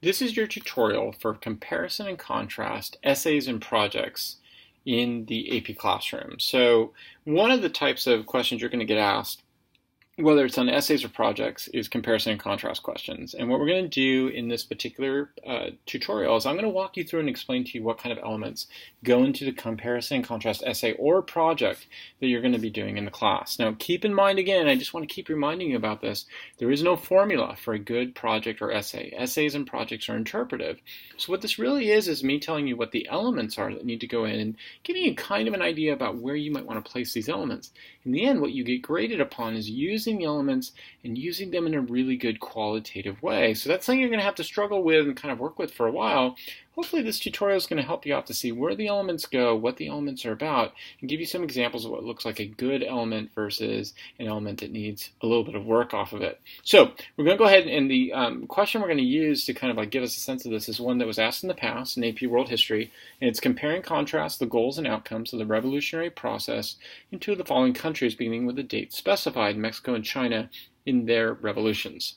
This is your tutorial for comparison and contrast essays and projects in the AP classroom. So one of the types of questions you're going to get asked, whether it's on essays or projects, is comparison and contrast questions. And what we're going to do in this particular tutorial is I'm going to walk you through and explain to you what kind of elements go into the comparison and contrast essay or project that you're going to be doing in the class. Now keep in mind, again, I just want to keep reminding you about this, there is no formula for a good project or essay. Essays and projects are interpretive. So what this really is me telling you what the elements are that need to go in and giving you kind of an idea about where you might want to place these elements. In the end, what you get graded upon is using the elements and using them in a really good qualitative way. So that's something you're going to have to struggle with and kind of work with for a while. Hopefully this tutorial is going to help you out to see where the elements go, what the elements are about, and give you some examples of what looks like a good element versus an element that needs a little bit of work off of it. So we're going to go ahead, and the question we're going to use to kind of like give us a sense of this is one that was asked in the past in AP World History, and it's compare and contrast the goals and outcomes of the revolutionary process in two of the following countries, beginning with the date specified, Mexico and China, in their revolutions.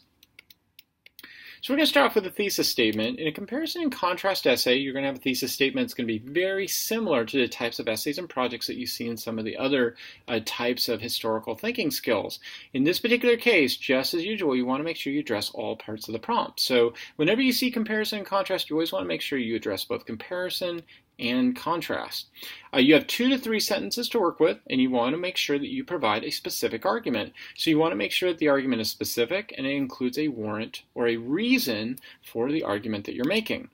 So we're going to start off with a thesis statement. In a comparison and contrast essay, you're going to have a thesis statement that's going to be very similar to the types of essays and projects that you see in some of the other types of historical thinking skills. In this particular case, just as usual, you want to make sure you address all parts of the prompt. So whenever you see comparison and contrast, you always want to make sure you address both comparison and contrast. You have 2 to 3 sentences to work with, and you want to make sure that you provide a specific argument. So you want to make sure that the argument is specific and it includes a warrant or a reason for the argument that you're making.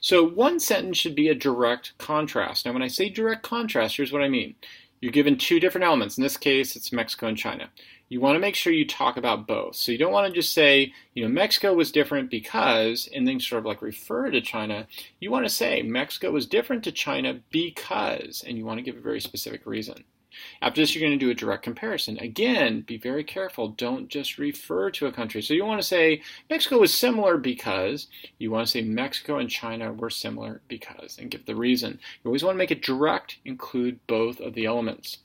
So one sentence should be a direct contrast. Now when I say direct contrast, here's what I mean. You're given 2 different elements. In this case, it's Mexico and China. You want to make sure you talk about both. So you don't want to just say, Mexico was different because, and then sort of like refer to China. You want to say Mexico was different to China because, and you want to give a very specific reason. After this, you're going to do a direct comparison. Again, be very careful. Don't just refer to a country. So you want to say Mexico was similar because. You want to say Mexico and China were similar because, and give the reason. You always want to make it direct, include both of the elements.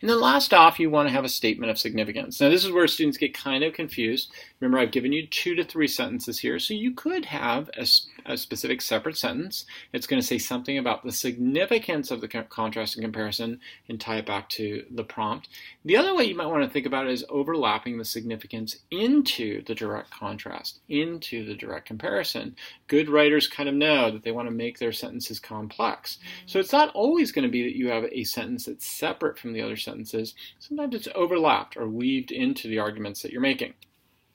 And then last off, you want to have a statement of significance. Now this is where students get kind of confused. Remember, I've given you 2 to 3 sentences here, so you could have a specific separate sentence. It's going to say something about the significance of the contrast and comparison and tie it back to the prompt. The other way you might want to think about it is overlapping the significance into the direct contrast, into the direct comparison. Good writers kind of know that they want to make their sentences complex. So it's not always going to be that you have a sentence that's separate from the other sentences. Sometimes it's overlapped or weaved into the arguments that you're making.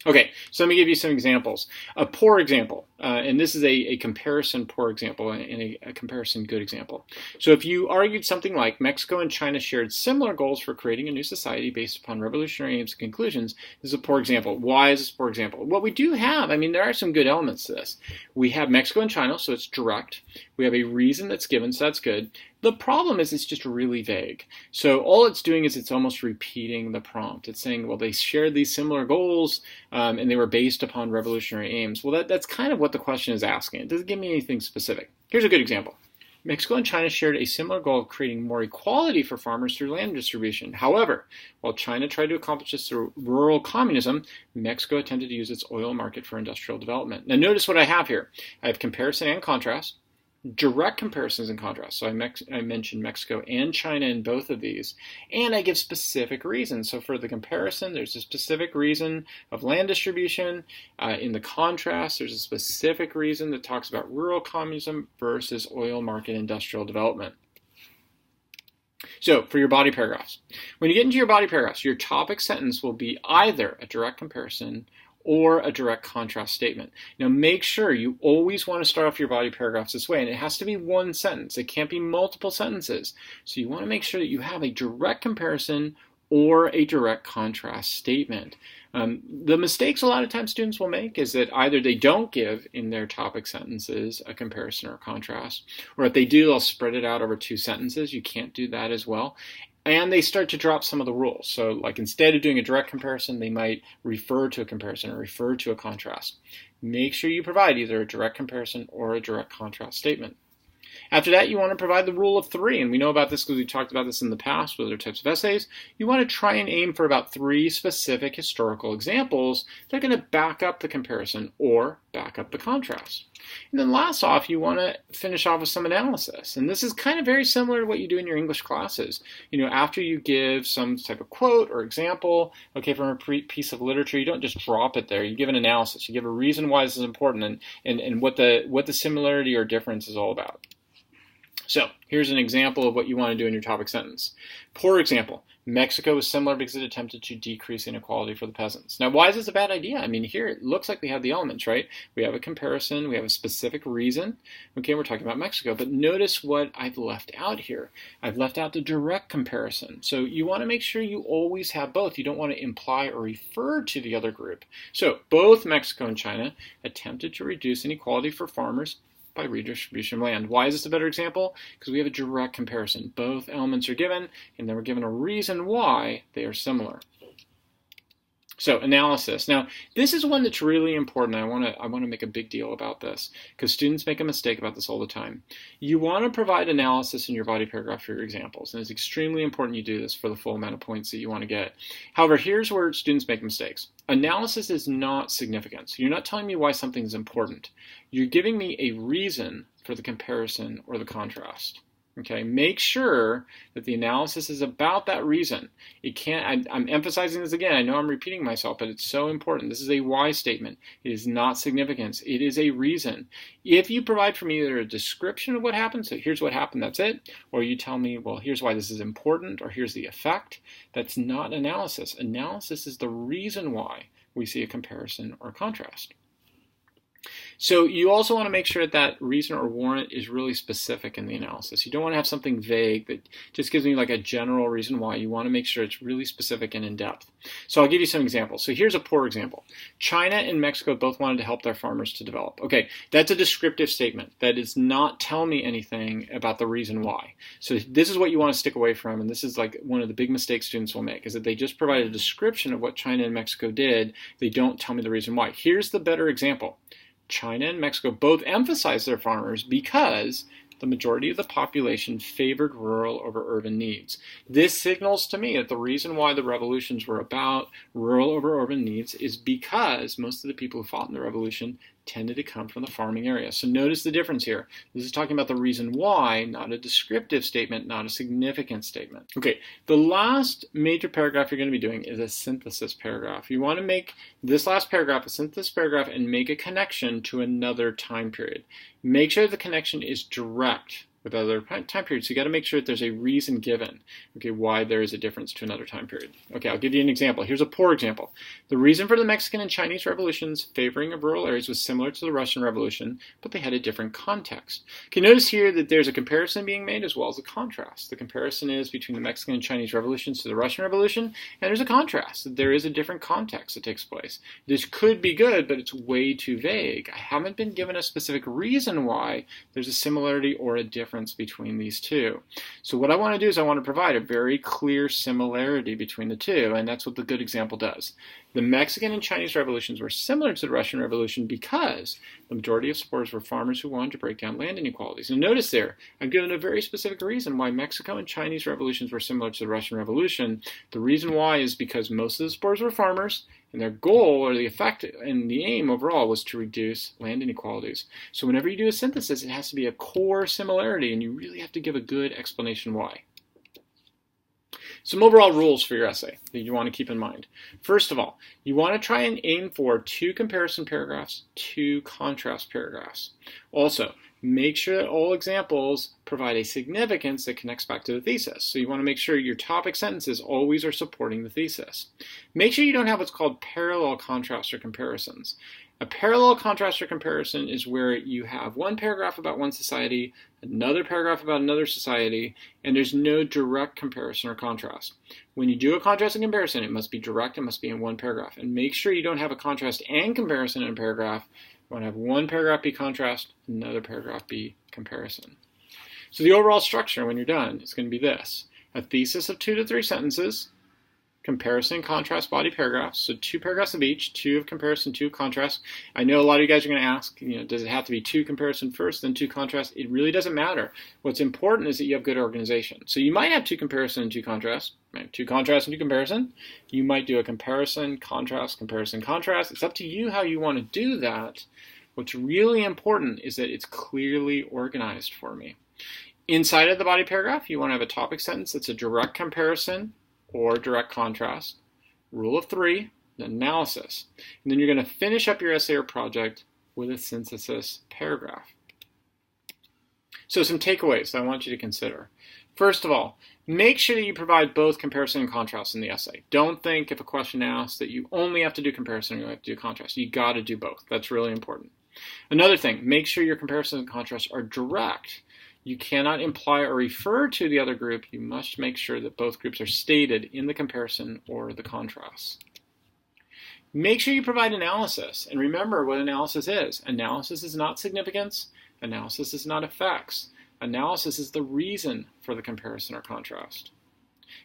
Okay, so let me give you some examples. A poor example, and this is a comparison poor example and a comparison good example. So if you argued something like Mexico and China shared similar goals for creating a new society based upon revolutionary aims and conclusions, this is a poor example. Why is this a poor example? What we do have, there are some good elements to this. We have Mexico and China, so it's direct. We have a reason that's given, so that's good. The problem is it's just really vague. So all it's doing is it's almost repeating the prompt. It's saying, well, they shared these similar goals and they were based upon revolutionary aims. Well, that's kind of what the question is asking. It doesn't give me anything specific. Here's a good example. Mexico and China shared a similar goal of creating more equality for farmers through land distribution. However, while China tried to accomplish this through rural communism, Mexico attempted to use its oil market for industrial development. Now notice what I have here. I have comparison and contrast. Direct comparisons and contrasts. So I mentioned Mexico and China in both of these, and I give specific reasons. So for the comparison, there's a specific reason of land distribution. In the contrast, there's a specific reason that talks about rural communism versus oil market industrial development. So for your body paragraphs, when you get into your body paragraphs, your topic sentence will be either a direct comparison or a direct contrast statement. Now make sure you always want to start off your body paragraphs this way, and it has to be one sentence. It can't be multiple sentences. So you want to make sure that you have a direct comparison or a direct contrast statement. The mistakes a lot of times students will make is that either they don't give in their topic sentences a comparison or a contrast, or if they do, they'll spread it out over 2 sentences. You can't do that as well. And they start to drop some of the rules. So like instead of doing a direct comparison, they might refer to a comparison or refer to a contrast. Make sure you provide either a direct comparison or a direct contrast statement. After that, you want to provide the rule of 3, and we know about this because we talked about this in the past with other types of essays. You want to try and aim for about 3 specific historical examples that are going to back up the comparison or back up the contrast. And then last off, you want to finish off with some analysis. And this is kind of very similar to what you do in your English classes. After you give some type of quote or example, from a piece of literature, you don't just drop it there. You give an analysis. You give a reason why this is important and what the similarity or difference is all about. So here's an example of what you want to do in your topic sentence. Poor example. Mexico was similar because it attempted to decrease inequality for the peasants. Now, why is this a bad idea? Here it looks like we have the elements, right? We have a comparison. We have a specific reason. Okay, we're talking about Mexico. But notice what I've left out here. I've left out the direct comparison. So you want to make sure you always have both. You don't want to imply or refer to the other group. So both Mexico and China attempted to reduce inequality for farmers by redistribution of land. Why is this a better example? Because we have a direct comparison. Both elements are given, and then we're given a reason why they are similar. So analysis. Now, this is one that's really important. I want to make a big deal about this because students make a mistake about this all the time. You want to provide analysis in your body paragraph for your examples, and it's extremely important you do this for the full amount of points that you want to get. However, here's where students make mistakes. Analysis is not significance. You're not telling me why something is important. You're giving me a reason for the comparison or the contrast. Okay, make sure that the analysis is about that reason. I'm emphasizing this again. I know I'm repeating myself, but it's so important. This is a why statement. It is not significance. It is a reason. If you provide for me either a description of what happened, so here's what happened, that's it, or you tell me, well, here's why this is important, or here's the effect, that's not analysis. Analysis is the reason why we see a comparison or contrast. So you also want to make sure that reason or warrant is really specific in the analysis. You don't want to have something vague that just gives me like a general reason why. You want to make sure it's really specific and in-depth. So I'll give you some examples. So here's a poor example. China and Mexico both wanted to help their farmers to develop. Okay, that's a descriptive statement. That does not tell me anything about the reason why. So this is what you want to stick away from, and this is like one of the big mistakes students will make, is that they just provide a description of what China and Mexico did. They don't tell me the reason why. Here's the better example. China and Mexico both emphasized their farmers because the majority of the population favored rural over urban needs. This signals to me that the reason why the revolutions were about rural over urban needs is because most of the people who fought in the revolution tended to come from the farming area. So notice the difference here. This is talking about the reason why, not a descriptive statement, not a significant statement. Okay, the last major paragraph you're going to be doing is a synthesis paragraph. You want to make this last paragraph a synthesis paragraph and make a connection to another time period. Make sure the connection is direct with other time periods. So you got to make sure that there's a reason given, okay, why there is a difference to another time period. Okay, I'll give you an example. Here's a poor example. The reason for the Mexican and Chinese revolutions favoring of rural areas was similar to the Russian Revolution, but they had a different context. Okay, notice here that there's a comparison being made as well as a contrast. The comparison is between the Mexican and Chinese revolutions to the Russian Revolution, and there's a contrast. There is a different context that takes place. This could be good, but it's way too vague. I haven't been given a specific reason why there's a similarity or a difference between these two. So what I want to do is I want to provide a very clear similarity between the two, and that's what the good example does. The Mexican and Chinese revolutions were similar to the Russian Revolution because the majority of supporters were farmers who wanted to break down land inequalities. And notice there, I've given a very specific reason why Mexico and Chinese revolutions were similar to the Russian Revolution. The reason why is because most of the supporters were farmers, and their goal or the effect and the aim overall was to reduce land inequalities. So whenever you do a synthesis, it has to be a core similarity, and you really have to give a good explanation why. Some overall rules for your essay that you want to keep in mind. First of all, you want to try and aim for 2 comparison paragraphs, 2 contrast paragraphs. Also, make sure that all examples provide a significance that connects back to the thesis. So you want to make sure your topic sentences always are supporting the thesis. Make sure you don't have what's called parallel contrasts or comparisons. A parallel contrast or comparison is where you have one paragraph about one society, another paragraph about another society, and there's no direct comparison or contrast. When you do a contrast and comparison, it must be direct, it must be in one paragraph. And make sure you don't have a contrast and comparison in a paragraph. You want to have one paragraph be contrast, another paragraph be comparison. So the overall structure when you're done is going to be this. A thesis of 2 to 3 sentences, comparison and contrast body paragraphs. So 2 paragraphs of each, 2 of comparison, 2 of contrast. I know a lot of you guys are going to ask, does it have to be 2 comparison first, then 2 contrast? It really doesn't matter. What's important is that you have good organization. So you might have 2 comparison and 2 contrast, 2 contrast and 2 comparison. You might do a comparison, contrast, comparison, contrast. It's up to you how you want to do that. What's really important is that it's clearly organized for me. Inside of the body paragraph, you want to have a topic sentence that's a direct comparison or direct contrast. Rule of 3, analysis. And then you're going to finish up your essay or project with a synthesis paragraph. So some takeaways that I want you to consider. First of all, make sure that you provide both comparison and contrast in the essay. Don't think if a question asks that you only have to do comparison or you have to do contrast. You got to do both. That's really important. Another thing, make sure your comparison and contrast are direct. You cannot imply or refer to the other group. You must make sure that both groups are stated in the comparison or the contrast. Make sure you provide analysis. And remember what analysis is. Analysis is not significance. Analysis is not effects. Analysis is the reason for the comparison or contrast.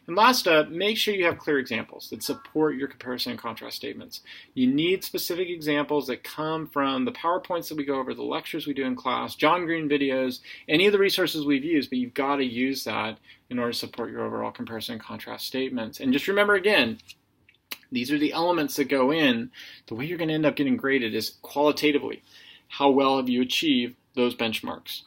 And last up, make sure you have clear examples that support your comparison and contrast statements. You need specific examples that come from the PowerPoints that we go over, the lectures we do in class, John Green videos, any of the resources we've used, but you've got to use that in order to support your overall comparison and contrast statements. And just remember again, these are the elements that go in. The way you're going to end up getting graded is qualitatively. How well have you achieved those benchmarks?